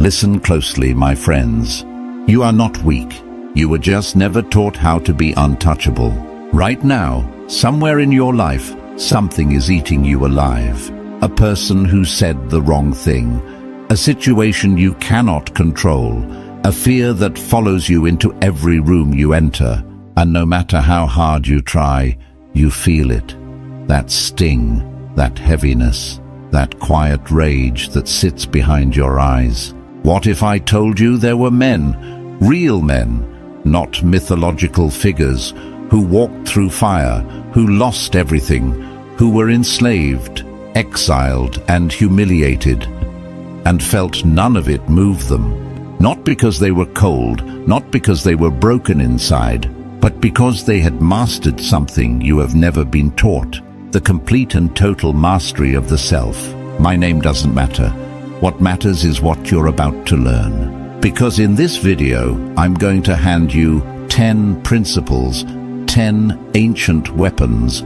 Listen closely, my friends. You are not weak. You were just never taught how to be untouchable. Right now, somewhere in your life, something is eating you alive. A person who said the wrong thing. A situation you cannot control. A fear that follows you into every room you enter. And no matter how hard you try, you feel it. That sting, that heaviness, that quiet rage that sits behind your eyes. What if I told you there were men, real men, not mythological figures, who walked through fire, who lost everything, who were enslaved, exiled and humiliated, and felt none of it move them? Not because they were cold, not because they were broken inside, but because they had mastered something you have never been taught, the complete and total mastery of the self. My name doesn't matter. What matters is what you're about to learn. Because in this video, I'm going to hand you 10 principles, 10 ancient weapons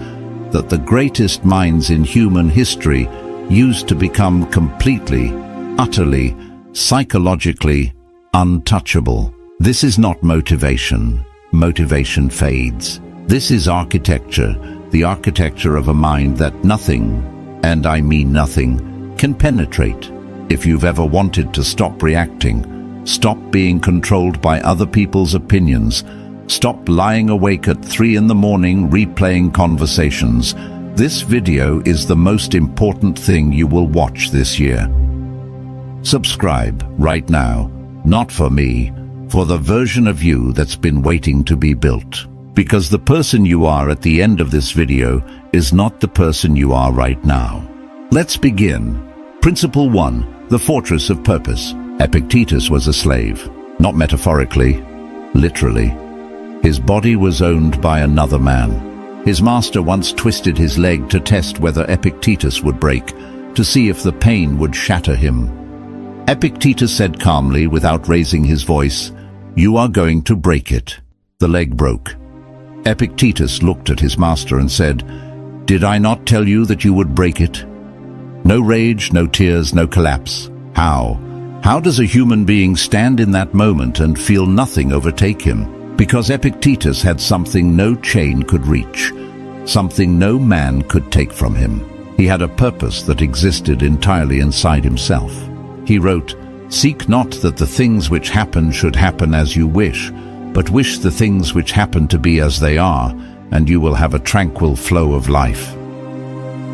that the greatest minds in human history used to become completely, utterly, psychologically untouchable. This is not motivation. Motivation fades. This is architecture, the architecture of a mind that nothing, and I mean nothing, can penetrate. If you've ever wanted to stop reacting, stop being controlled by other people's opinions, stop lying awake at 3 in the morning replaying conversations, this video is the most important thing you will watch this year. Subscribe right now, not for me, for the version of you that's been waiting to be built. Because the person you are at the end of this video is not the person you are right now. Let's begin. Principle 1, the fortress of purpose. Epictetus was a slave, not metaphorically, literally. His body was owned by another man. His master once twisted his leg to test whether Epictetus would break, to see if the pain would shatter him. Epictetus said calmly, without raising his voice, "You are going to break it." The leg broke. Epictetus looked at his master and said, "Did I not tell you that you would break it?" No rage, no tears, no collapse. How? How does a human being stand in that moment and feel nothing overtake him? Because Epictetus had something no chain could reach, something no man could take from him. He had a purpose that existed entirely inside himself. He wrote, "Seek not that the things which happen should happen as you wish, but wish the things which happen to be as they are, and you will have a tranquil flow of life."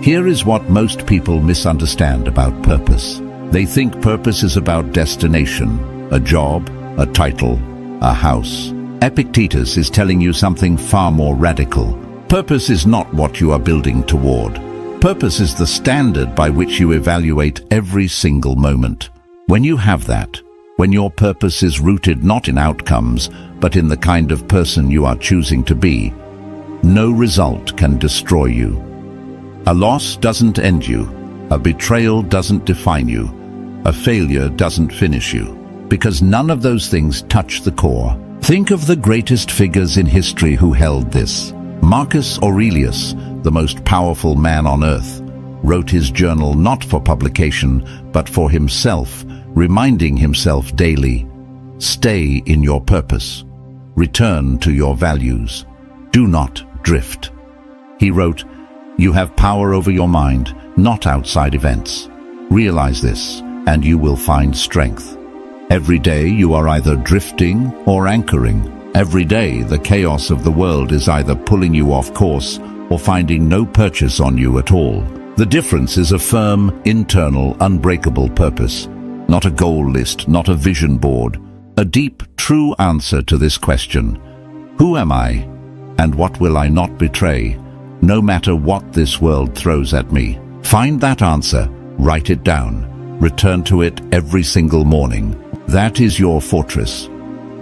Here is what most people misunderstand about purpose. They think purpose is about destination, a job, a title, a house. Epictetus is telling you something far more radical. Purpose is not what you are building toward. Purpose is the standard by which you evaluate every single moment. When you have that, when your purpose is rooted not in outcomes, but in the kind of person you are choosing to be, no result can destroy you. A loss doesn't end you. A betrayal doesn't define you. A failure doesn't finish you. Because none of those things touch the core. Think of the greatest figures in history who held this. Marcus Aurelius, the most powerful man on earth, wrote his journal not for publication, but for himself, reminding himself daily, "Stay in your purpose. Return to your values. Do not drift." He wrote, "You have power over your mind, not outside events. Realize this, and you will find strength. Every day you are either drifting or anchoring. Every day the chaos of the world is either pulling you off course or finding no purchase on you at all. The difference is a firm, internal, unbreakable purpose, not a goal list, not a vision board. A deep, true answer to this question: who am I, and what will I not betray, no matter what this world throws at me? Find that answer, write it down, return to it every single morning. That is your fortress.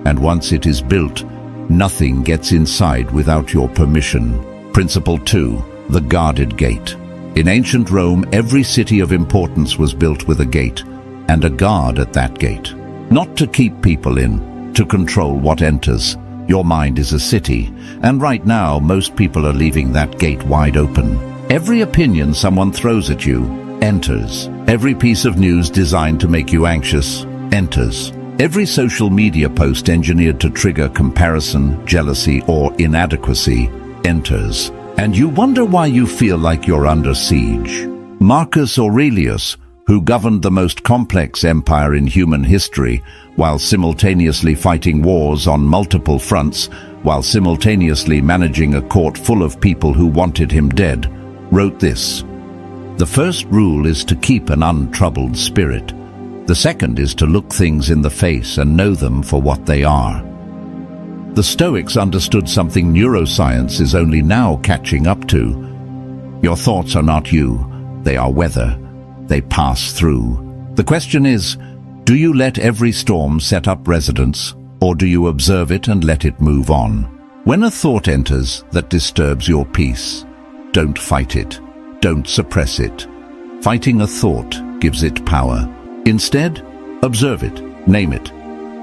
And once it is built, nothing gets inside without your permission. Principle 2, the guarded gate. In ancient Rome, every city of importance was built with a gate, and a guard at that gate. Not to keep people in, to control what enters. Your mind is a city, and right now most people are leaving that gate wide open. Every opinion someone throws at you enters. Every piece of news designed to make you anxious enters. Every social media post engineered to trigger comparison, jealousy, or inadequacy enters. And you wonder why you feel like you're under siege. Marcus Aurelius, who governed the most complex empire in human history, while simultaneously fighting wars on multiple fronts, while simultaneously managing a court full of people who wanted him dead, wrote this: "The first rule is to keep an untroubled spirit. The second is to look things in the face and know them for what they are." The Stoics understood something neuroscience is only now catching up to. Your thoughts are not you, they are weather. They pass through. The question is, do you let every storm set up residence, or do you observe it and let it move on? When a thought enters that disturbs your peace, don't fight it. Don't suppress it. Fighting a thought gives it power. Instead, observe it, name it.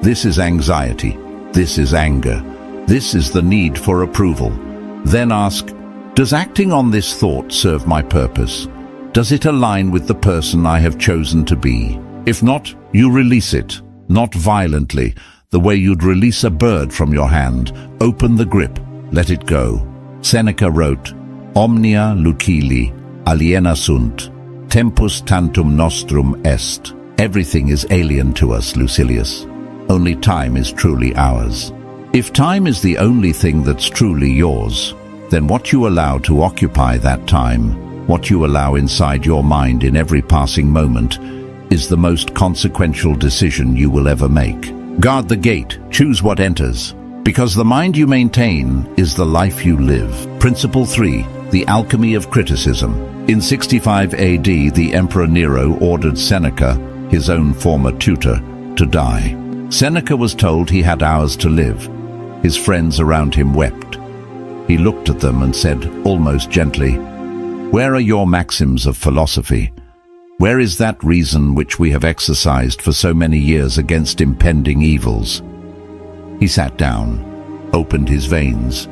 This is anxiety. This is anger. This is the need for approval. Then ask, does acting on this thought serve my purpose? Does it align with the person I have chosen to be? If not, you release it, not violently, the way you'd release a bird from your hand. Open the grip, let it go. Seneca wrote, "Omnia lucili aliena sunt, tempus tantum nostrum est." Everything is alien to us, Lucilius. Only time is truly ours. If time is the only thing that's truly yours, then what you allow to occupy that time, what you allow inside your mind in every passing moment, is the most consequential decision you will ever make. Guard the gate, choose what enters, because the mind you maintain is the life you live. Principle 3, the alchemy of criticism. In 65 AD, the Emperor Nero ordered Seneca, his own former tutor, to die. Seneca was told he had hours to live. His friends around him wept. He looked at them and said, almost gently, "Where are your maxims of philosophy? Where is that reason which we have exercised for so many years against impending evils?" He sat down, opened his veins,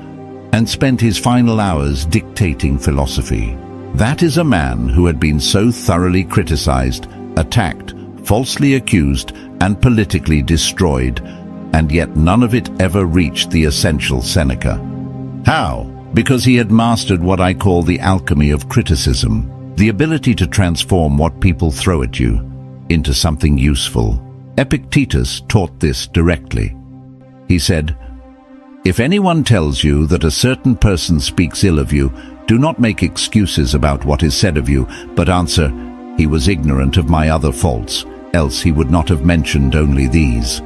and spent his final hours dictating philosophy. That is a man who had been so thoroughly criticized, attacked, falsely accused, and politically destroyed, and yet none of it ever reached the essential Seneca. How? Because he had mastered what I call the alchemy of criticism, the ability to transform what people throw at you into something useful. Epictetus taught this directly. He said, "If anyone tells you that a certain person speaks ill of you, do not make excuses about what is said of you, but answer, 'He was ignorant of my other faults, else he would not have mentioned only these.'"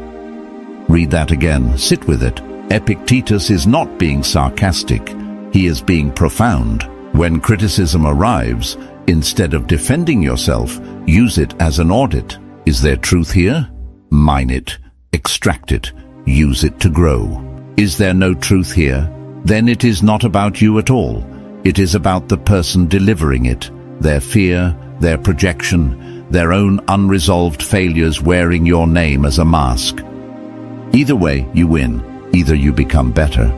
Read that again, sit with it. Epictetus is not being sarcastic, he is being profound. When criticism arrives, instead of defending yourself, use it as an audit. Is there truth here? Mine it, extract it, use it to grow. Is there no truth here? Then it is not about you at all. It is about the person delivering it, their fear, their projection, their own unresolved failures wearing your name as a mask. Either way, you win. Either you become better,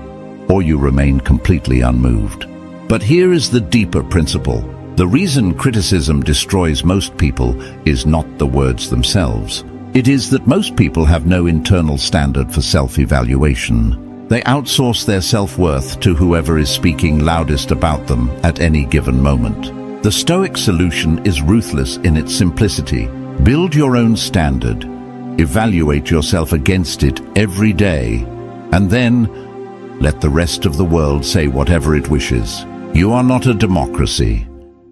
or you remain completely unmoved. But here is the deeper principle. The reason criticism destroys most people is not the words themselves. It is that most people have no internal standard for self-evaluation. They outsource their self-worth to whoever is speaking loudest about them at any given moment. The Stoic solution is ruthless in its simplicity. Build your own standard. Evaluate yourself against it every day, and then let the rest of the world say whatever it wishes. You are not a democracy.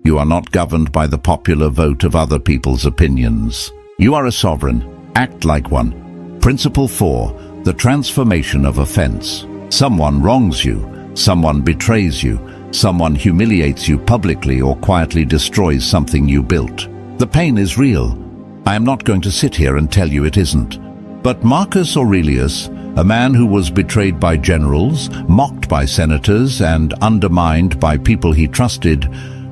You are not governed by the popular vote of other people's opinions. You are a sovereign. Act like one. Principle 4, the transformation of offense. Someone wrongs you. Someone betrays you. Someone humiliates you publicly or quietly destroys something you built. The pain is real. I am not going to sit here and tell you it isn't. But Marcus Aurelius, a man who was betrayed by generals, mocked by senators, and undermined by people he trusted,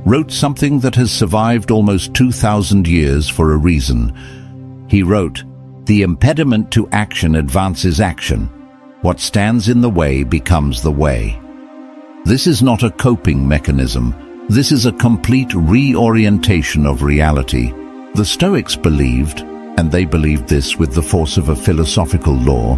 wrote something that has survived almost 2,000 years for a reason. He wrote, "The impediment to action advances action. What stands in the way becomes the way." This is not a coping mechanism. This is a complete reorientation of reality. The Stoics believed, and they believed this with the force of a philosophical law,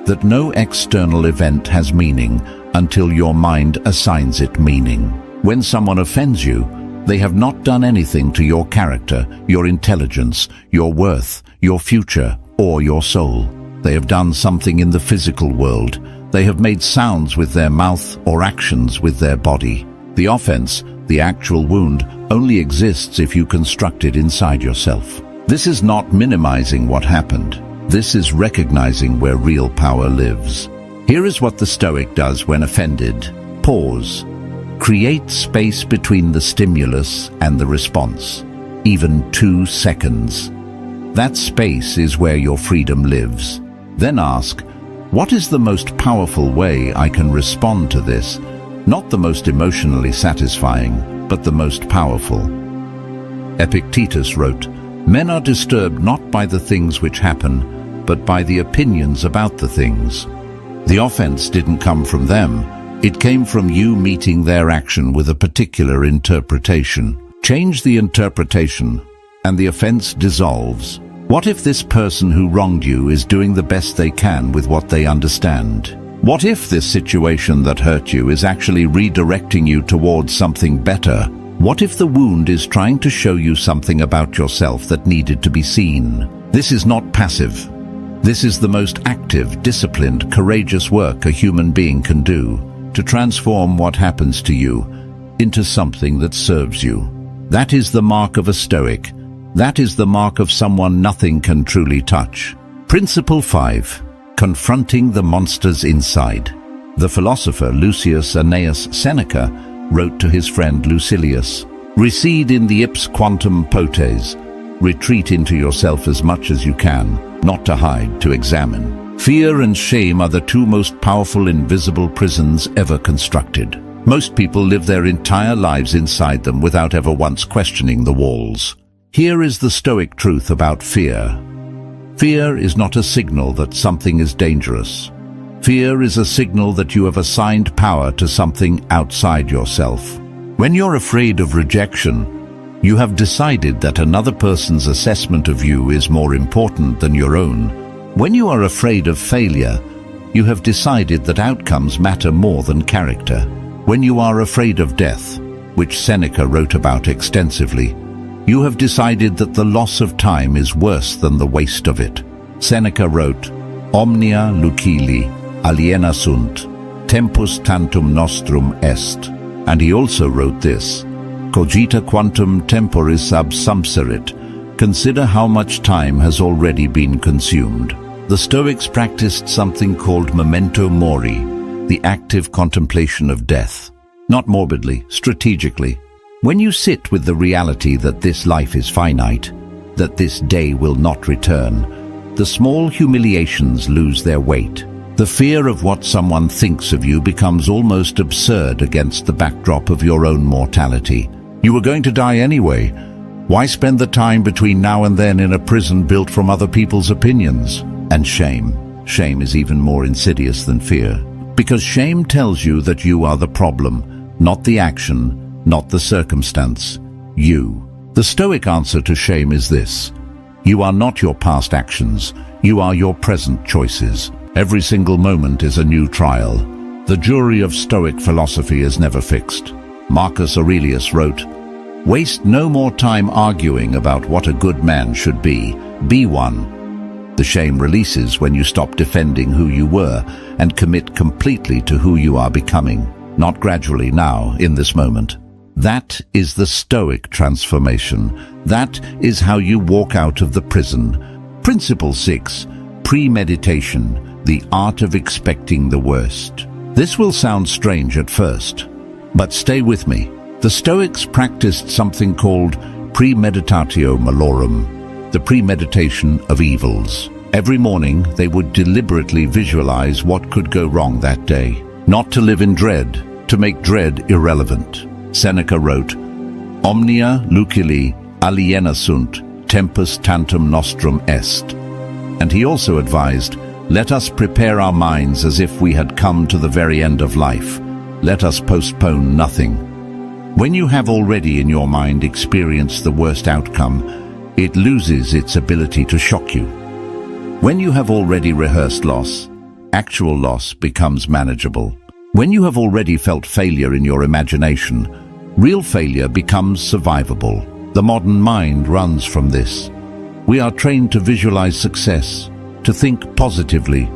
that no external event has meaning until your mind assigns it meaning. When someone offends you, they have not done anything to your character, your intelligence, your worth, your future, or your soul. They have done something in the physical world. They have made sounds with their mouth or actions with their body. The offense, the actual wound, only exists if you construct it inside yourself. This is not minimizing what happened. This is recognizing where real power lives. Here is what the Stoic does when offended. Pause. Create space between the stimulus and the response. Even 2 seconds. That space is where your freedom lives. Then ask, what is the most powerful way I can respond to this? Not the most emotionally satisfying, but the most powerful. Epictetus wrote, "Men are disturbed not by the things which happen, but by the opinions about the things." The offense didn't come from them. It came from you meeting their action with a particular interpretation. Change the interpretation, and the offense dissolves. What if this person who wronged you is doing the best they can with what they understand? What if this situation that hurt you is actually redirecting you towards something better? What if the wound is trying to show you something about yourself that needed to be seen? This is not passive. This is the most active, disciplined, courageous work a human being can do, to transform what happens to you into something that serves you. That is the mark of a Stoic. That is the mark of someone nothing can truly touch. Principle 5. Confronting the monsters inside. The philosopher Lucius Annaeus Seneca wrote to his friend Lucilius, "Recede in the ips quantum potes." Retreat into yourself as much as you can, not to hide, to examine. Fear and shame are the 2 most powerful invisible prisons ever constructed. Most people live their entire lives inside them without ever once questioning the walls. Here is the Stoic truth about fear. Fear is not a signal that something is dangerous. Fear is a signal that you have assigned power to something outside yourself. When you're afraid of rejection, you have decided that another person's assessment of you is more important than your own. When you are afraid of failure, you have decided that outcomes matter more than character. When you are afraid of death, which Seneca wrote about extensively, you have decided that the loss of time is worse than the waste of it. Seneca wrote, "Omnia lucili aliena sunt, tempus tantum nostrum est." And he also wrote this, "Cogita quantum temporis absumpserit." Consider how much time has already been consumed. The Stoics practiced something called memento mori, the active contemplation of death. Not morbidly, strategically. When you sit with the reality that this life is finite, that this day will not return, the small humiliations lose their weight. The fear of what someone thinks of you becomes almost absurd against the backdrop of your own mortality. You were going to die anyway. Why spend the time between now and then in a prison built from other people's opinions? And shame. Shame is even more insidious than fear. Because shame tells you that you are the problem, not the action, not the circumstance. You. The Stoic answer to shame is this: you are not your past actions, you are your present choices. Every single moment is a new trial. The jury of Stoic philosophy is never fixed. Marcus Aurelius wrote, "Waste no more time arguing about what a good man should be one." The shame releases when you stop defending who you were and commit completely to who you are becoming, not gradually, now, in this moment. That is the Stoic transformation. That is how you walk out of the prison. Principle 6. Premeditation, the art of expecting the worst. This will sound strange at first, but stay with me. The Stoics practiced something called premeditatio malorum, the premeditation of evils. Every morning they would deliberately visualize what could go wrong that day, not to live in dread, to make dread irrelevant. Seneca wrote, "Omnia lucili aliena sunt, tempus tantum nostrum est." And he also advised, "Let us prepare our minds as if we had come to the very end of life. Let us postpone nothing." When you have already in your mind experienced the worst outcome, it loses its ability to shock you. When you have already rehearsed loss, actual loss becomes manageable. When you have already felt failure in your imagination, real failure becomes survivable. The modern mind runs from this. We are trained to visualize success, to think positively,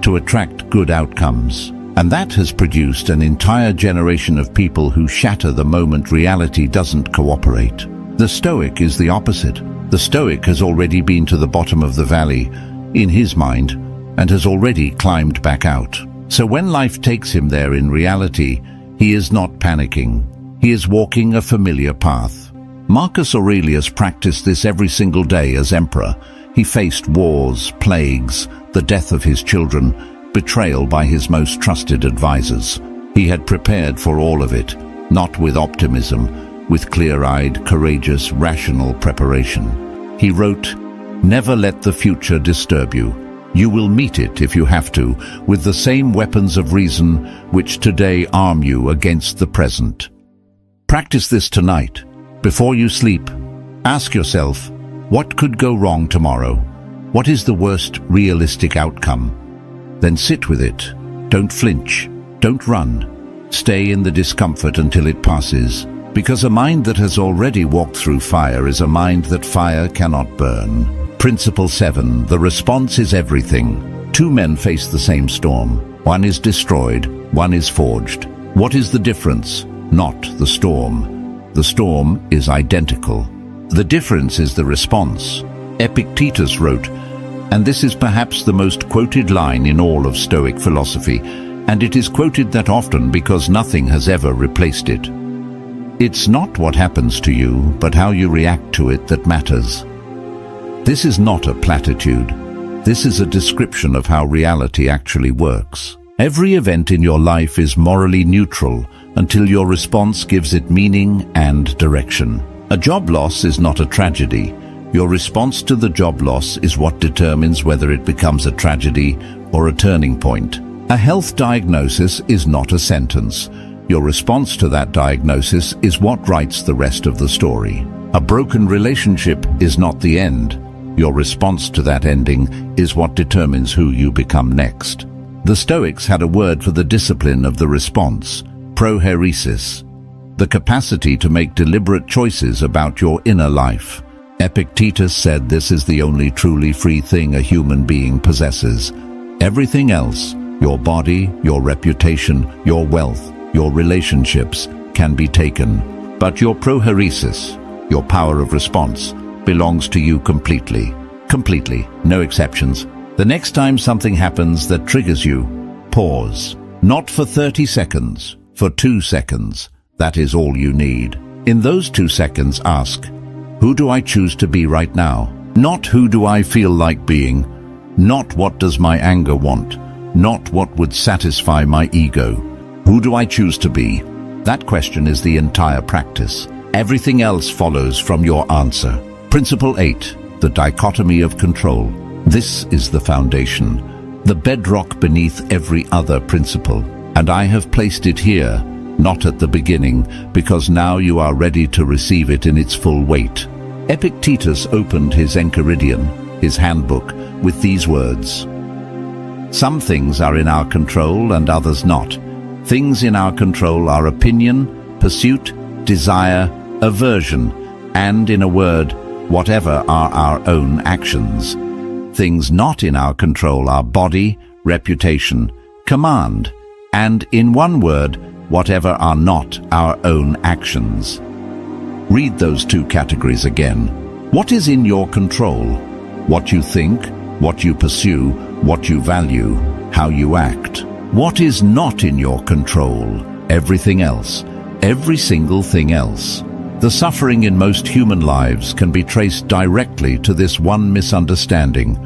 to attract good outcomes. And that has produced an entire generation of people who shatter the moment reality doesn't cooperate. The Stoic is the opposite. The Stoic has already been to the bottom of the valley, in his mind, and has already climbed back out. So when life takes him there in reality, he is not panicking. He is walking a familiar path. Marcus Aurelius practiced this every single day as emperor. He faced wars, plagues, the death of his children, betrayal by his most trusted advisors. He had prepared for all of it, not with optimism, with clear-eyed, courageous, rational preparation. He wrote, "Never let the future disturb you. You will meet it, if you have to, with the same weapons of reason which today arm you against the present." Practice this tonight. Before you sleep, ask yourself, what could go wrong tomorrow? What is the worst realistic outcome? Then sit with it. Don't flinch. Don't run. Stay in the discomfort until it passes. Because a mind that has already walked through fire is a mind that fire cannot burn. Principle 7. The response is everything. Two men face the same storm. One is destroyed, one is forged. What is the difference? Not the storm. The storm is identical. The difference is the response. Epictetus wrote, and this is perhaps the most quoted line in all of Stoic philosophy, and it is quoted that often because nothing has ever replaced it. It's not what happens to you, but how you react to it that matters. This is not a platitude. This is a description of how reality actually works. Every event in your life is morally neutral until your response gives it meaning and direction. A job loss is not a tragedy. Your response to the job loss is what determines whether it becomes a tragedy or a turning point. A health diagnosis is not a sentence. Your response to that diagnosis is what writes the rest of the story. A broken relationship is not the end. Your response to that ending is what determines who you become next. The Stoics had a word for the discipline of the response, prohairesis, the capacity to make deliberate choices about your inner life. Epictetus said this is the only truly free thing a human being possesses. Everything else, your body, your reputation, your wealth, your relationships, can be taken. But your prohairesis, your power of response, belongs to you completely. Completely, no exceptions. The next time something happens that triggers you, pause. Not for 30 seconds, for 2 seconds. That is all you need. In those 2 seconds, ask, who do I choose to be right now? Not who do I feel like being? Not what does my anger want? Not what would satisfy my ego? Who do I choose to be? That question is the entire practice. Everything else follows from your answer. Principle 8. The dichotomy of control. This is the foundation, the bedrock beneath every other principle. And I have placed it here, not at the beginning, because now you are ready to receive it in its full weight. Epictetus opened his Enchiridion, his handbook, with these words. Some things are in our control and others not. Things in our control are opinion, pursuit, desire, aversion, and, in a word, whatever are our own actions. Things not in our control are body, reputation, command, and, in one word, whatever are not our own actions. Read those 2 categories again. What is in your control? What you think, what you pursue, what you value, how you act. What is not in your control? Everything else. Every single thing else. The suffering in most human lives can be traced directly to this one misunderstanding.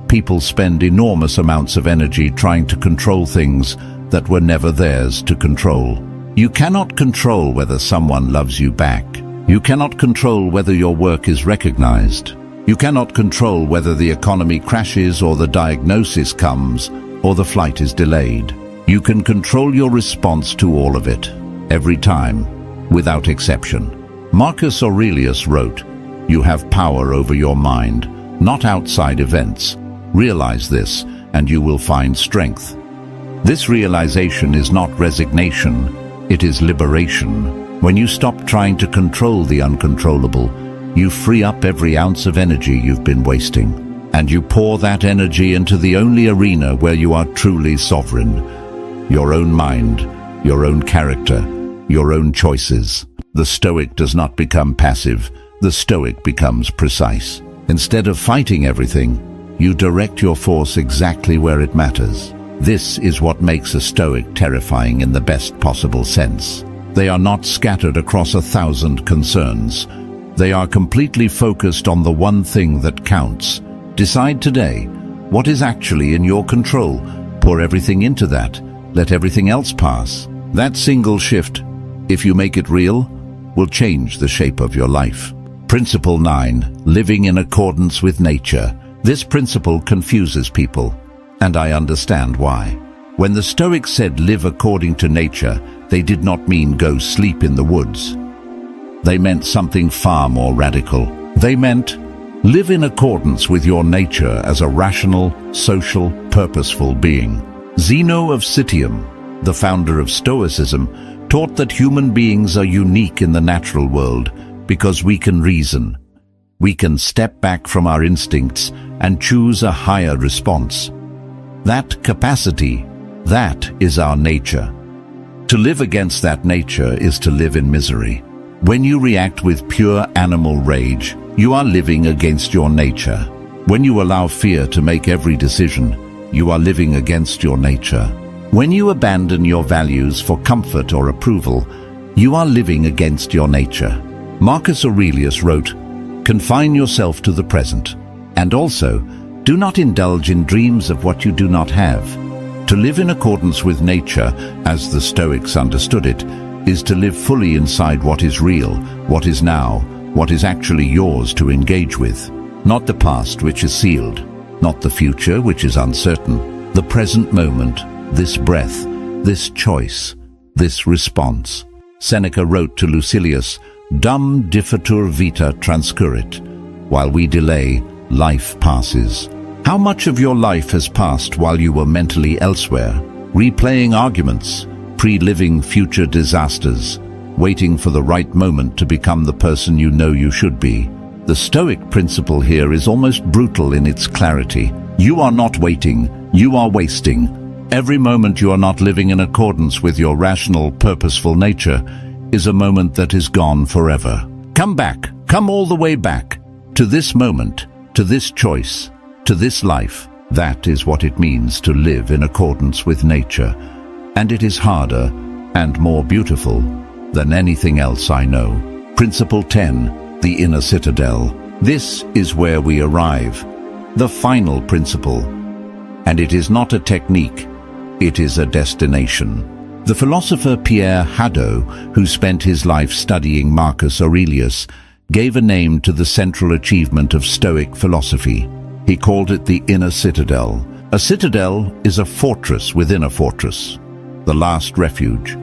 People spend enormous amounts of energy trying to control things that were never theirs to control. You cannot control whether someone loves you back. You cannot control whether your work is recognized. You cannot control whether the economy crashes or the diagnosis comes or the flight is delayed. You can control your response to all of it, every time, without exception. Marcus Aurelius wrote, You have power over your mind, not outside events. Realize this, and you will find strength. This realization is not resignation, it is liberation. When you stop trying to control the uncontrollable, you free up every ounce of energy you've been wasting, and you pour that energy into the only arena where you are truly sovereign. Your own mind, your own character, your own choices. The Stoic does not become passive, the Stoic becomes precise. Instead of fighting everything, you direct your force exactly where it matters. This is what makes a Stoic terrifying in the best possible sense. They are not scattered across 1,000 concerns. They are completely focused on the one thing that counts. Decide today what is actually in your control. Pour everything into that. Let everything else pass. That single shift, if you make it real, will change the shape of your life. Principle 9. Living in accordance with nature. This principle confuses people, and I understand why. When the Stoics said live according to nature, they did not mean go sleep in the woods. They meant something far more radical. They meant live in accordance with your nature as a rational, social, purposeful being. Zeno of Citium, the founder of Stoicism, taught that human beings are unique in the natural world because we can reason. We can step back from our instincts and choose a higher response. That capacity, that is our nature. To live against that nature is to live in misery. When you react with pure animal rage, you are living against your nature. When you allow fear to make every decision, you are living against your nature. When you abandon your values for comfort or approval, you are living against your nature. Marcus Aurelius wrote, "Confine yourself to the present, and also, do not indulge in dreams of what you do not have." To live in accordance with nature, as the Stoics understood it, is to live fully inside what is real, what is now, what is actually yours to engage with. Not the past, which is sealed, not the future, which is uncertain. The present moment, this breath, this choice, this response. Seneca wrote to Lucilius, "Dum diffitur vita transcurrit." While we delay, life passes. How much of your life has passed while you were mentally elsewhere, replaying arguments, pre-living future disasters, waiting for the right moment to become the person you know you should be? The Stoic principle here is almost brutal in its clarity. You are not waiting, you are wasting. Every moment you are not living in accordance with your rational, purposeful nature is a moment that is gone forever. Come back, come all the way back, to this moment, to this choice, to this life. That is what it means to live in accordance with nature. And it is harder and more beautiful than anything else I know. Principle 10, the inner citadel. This is where we arrive, the final principle. And it is not a technique, it is a destination. The philosopher Pierre Hadot, who spent his life studying Marcus Aurelius, gave a name to the central achievement of Stoic philosophy. He called it the inner citadel. A citadel is a fortress within a fortress, the last refuge,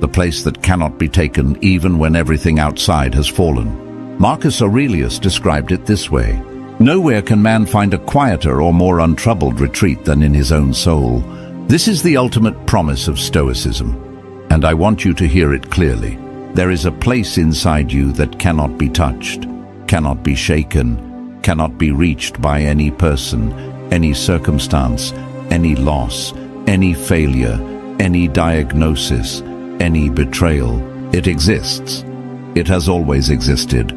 the place that cannot be taken even when everything outside has fallen. Marcus Aurelius described it this way: "Nowhere can man find a quieter or more untroubled retreat than in his own soul." This is the ultimate promise of Stoicism, and I want you to hear it clearly. There is a place inside you that cannot be touched, cannot be shaken, cannot be reached by any person, any circumstance, any loss, any failure, any diagnosis, any betrayal. It exists. It has always existed.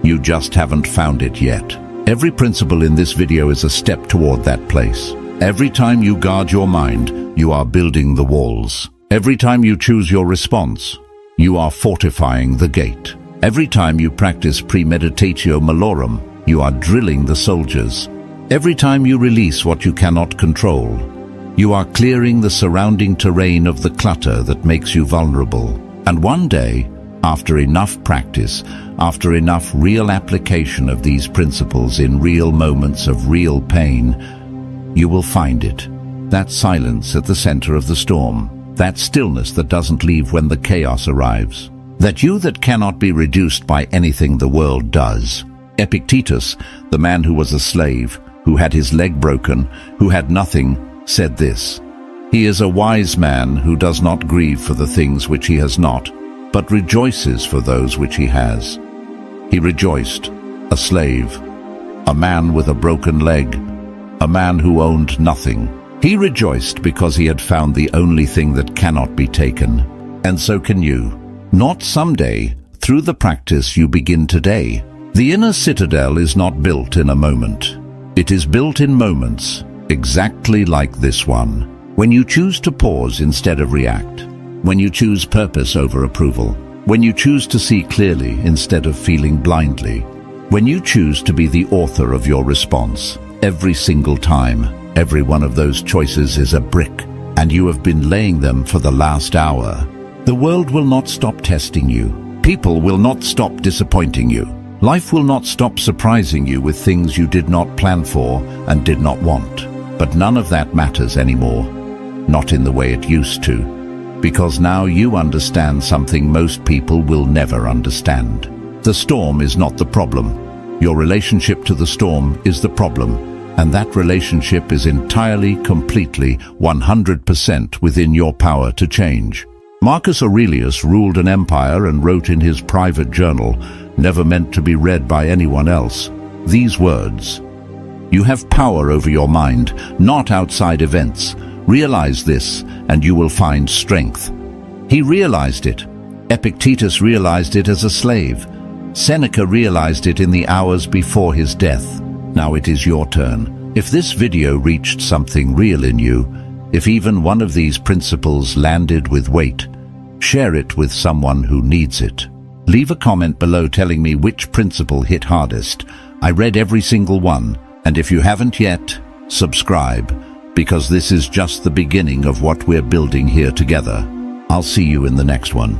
You just haven't found it yet. Every principle in this video is a step toward that place. Every time you guard your mind, you are building the walls. Every time you choose your response, you are fortifying the gate. Every time you practice premeditatio malorum, you are drilling the soldiers. Every time you release what you cannot control, you are clearing the surrounding terrain of the clutter that makes you vulnerable. And one day, after enough practice, after enough real application of these principles in real moments of real pain, you will find it. That silence at the center of the storm, that stillness that doesn't leave when the chaos arrives, that you that cannot be reduced by anything the world does. Epictetus, the man who was a slave, who had his leg broken, who had nothing, said this: "He is a wise man who does not grieve for the things which he has not, but rejoices for those which he has." He rejoiced, a slave, a man with a broken leg, a man who owned nothing. He rejoiced because he had found the only thing that cannot be taken. And so can you. Not someday. Through the practice you begin today. The inner citadel is not built in a moment. It is built in moments, exactly like this one. When you choose to pause instead of react. When you choose purpose over approval. When you choose to see clearly instead of feeling blindly. When you choose to be the author of your response. Every single time, every one of those choices is a brick, and you have been laying them for the last hour. The world will not stop testing you. People will not stop disappointing you. Life will not stop surprising you with things you did not plan for and did not want. But none of that matters anymore. Not in the way it used to. Because now you understand something most people will never understand. The storm is not the problem. Your relationship to the storm is the problem. And that relationship is entirely, completely, 100% within your power to change. Marcus Aurelius ruled an empire and wrote in his private journal, never meant to be read by anyone else, these words: "You have power over your mind, not outside events. Realize this, and you will find strength." He realized it. Epictetus realized it as a slave. Seneca realized it in the hours before his death. Now it is your turn. If this video reached something real in you, if even one of these principles landed with weight, share it with someone who needs it. Leave a comment below telling me which principle hit hardest. I read every single one, and if you haven't yet, subscribe, because this is just the beginning of what we're building here together. I'll see you in the next one.